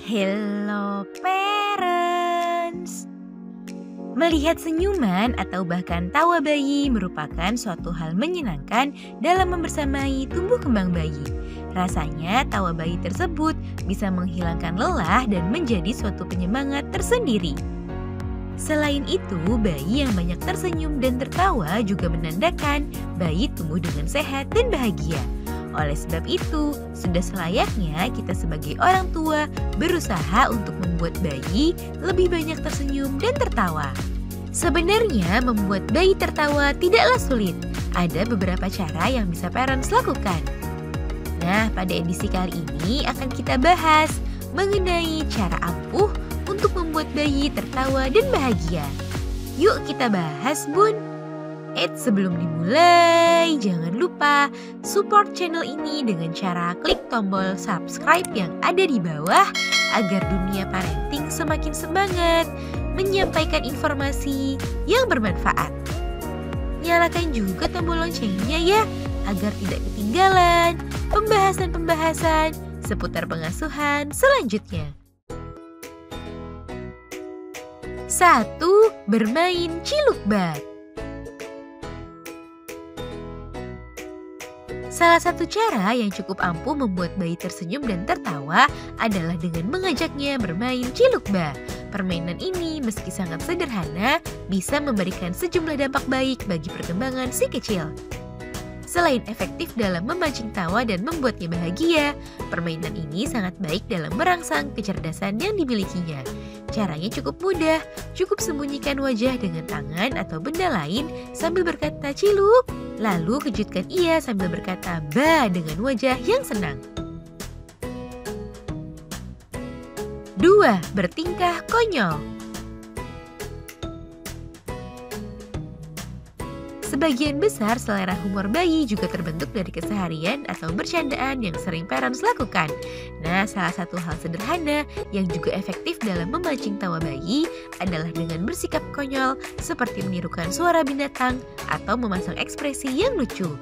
Hello parents. Melihat senyuman atau bahkan tawa bayi merupakan suatu hal menyenangkan dalam membersamai tumbuh kembang bayi. Rasanya tawa bayi tersebut bisa menghilangkan lelah dan menjadi suatu penyemangat tersendiri. Selain itu, bayi yang banyak tersenyum dan tertawa juga menandakan bayi tumbuh dengan sehat dan bahagia. Oleh sebab itu, sudah selayaknya kita sebagai orang tua berusaha untuk membuat bayi lebih banyak tersenyum dan tertawa. Sebenarnya membuat bayi tertawa tidaklah sulit. Ada beberapa cara yang bisa parents lakukan. Nah, pada edisi kali ini akan kita bahas mengenai cara ampuh untuk membuat bayi tertawa dan bahagia. Yuk kita bahas, Bun. Sebelum dimulai, jangan lupa support channel ini dengan cara klik tombol subscribe yang ada di bawah agar dunia parenting semakin semangat menyampaikan informasi yang bermanfaat. Nyalakan juga tombol loncengnya ya, agar tidak ketinggalan pembahasan-pembahasan seputar pengasuhan selanjutnya. 1. Bermain cilukbat. Salah satu cara yang cukup ampuh membuat bayi tersenyum dan tertawa adalah dengan mengajaknya bermain cilukba. Permainan ini meski sangat sederhana, bisa memberikan sejumlah dampak baik bagi perkembangan si kecil. Selain efektif dalam memancing tawa dan membuatnya bahagia, permainan ini sangat baik dalam merangsang kecerdasan yang dimilikinya. Caranya cukup mudah, cukup sembunyikan wajah dengan tangan atau benda lain sambil berkata ciluk. Lalu kejutkan ia sambil berkata ba dengan wajah yang senang. 2. Bertingkah konyol. Sebagian besar selera humor bayi juga terbentuk dari keseharian atau bercandaan yang sering parents lakukan. Nah, salah satu hal sederhana yang juga efektif dalam memancing tawa bayi adalah dengan bersikap konyol seperti menirukan suara binatang atau memasang ekspresi yang lucu.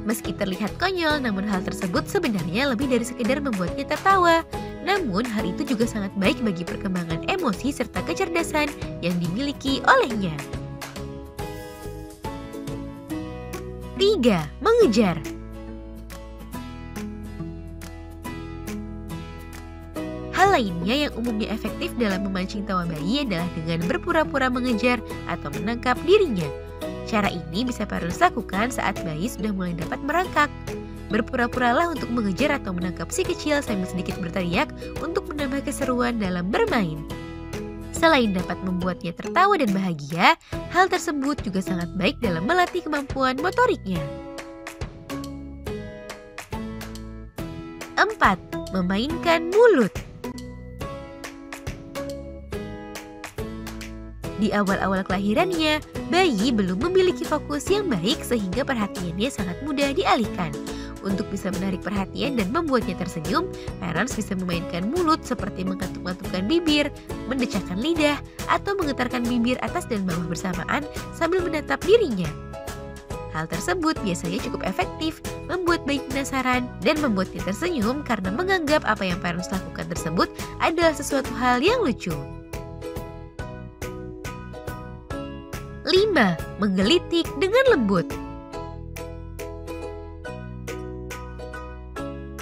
Meski terlihat konyol, namun hal tersebut sebenarnya lebih dari sekedar membuatnya tertawa. Namun, hal itu juga sangat baik bagi perkembangan emosi serta kecerdasan yang dimiliki olehnya. 3. Mengejar. Hal lainnya yang umumnya efektif dalam memancing tawa bayi adalah dengan berpura-pura mengejar atau menangkap dirinya. Cara ini bisa parents lakukan saat bayi sudah mulai dapat merangkak. Berpura-puralah untuk mengejar atau menangkap si kecil sambil sedikit berteriak untuk menambah keseruan dalam bermain. Selain dapat membuatnya tertawa dan bahagia, hal tersebut juga sangat baik dalam melatih kemampuan motoriknya. 4. Memainkan mulut. Di awal-awal kelahirannya, bayi belum memiliki fokus yang baik sehingga perhatiannya sangat mudah dialihkan. Untuk bisa menarik perhatian dan membuatnya tersenyum, parents bisa memainkan mulut seperti mengatuk-atukkan bibir, mendecakkan lidah, atau menggetarkan bibir atas dan bawah bersamaan sambil menatap dirinya. Hal tersebut biasanya cukup efektif, membuat bayi penasaran dan membuatnya tersenyum karena menganggap apa yang parents lakukan tersebut adalah sesuatu hal yang lucu. 5. Menggelitik dengan lembut.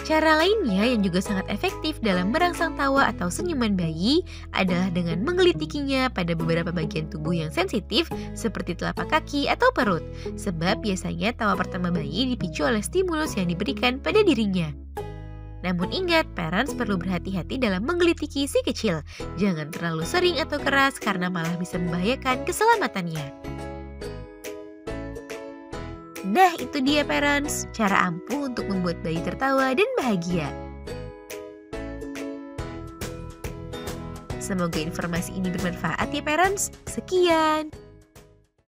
Cara lainnya yang juga sangat efektif dalam merangsang tawa atau senyuman bayi adalah dengan menggelitikinya pada beberapa bagian tubuh yang sensitif seperti telapak kaki atau perut. Sebab biasanya tawa pertama bayi dipicu oleh stimulus yang diberikan pada dirinya. Namun ingat, parents perlu berhati-hati dalam menggelitiki si kecil. Jangan terlalu sering atau keras karena malah bisa membahayakan keselamatannya. Nah, itu dia parents, cara ampuh untuk membuat bayi tertawa dan bahagia. Semoga informasi ini bermanfaat ya parents. Sekian.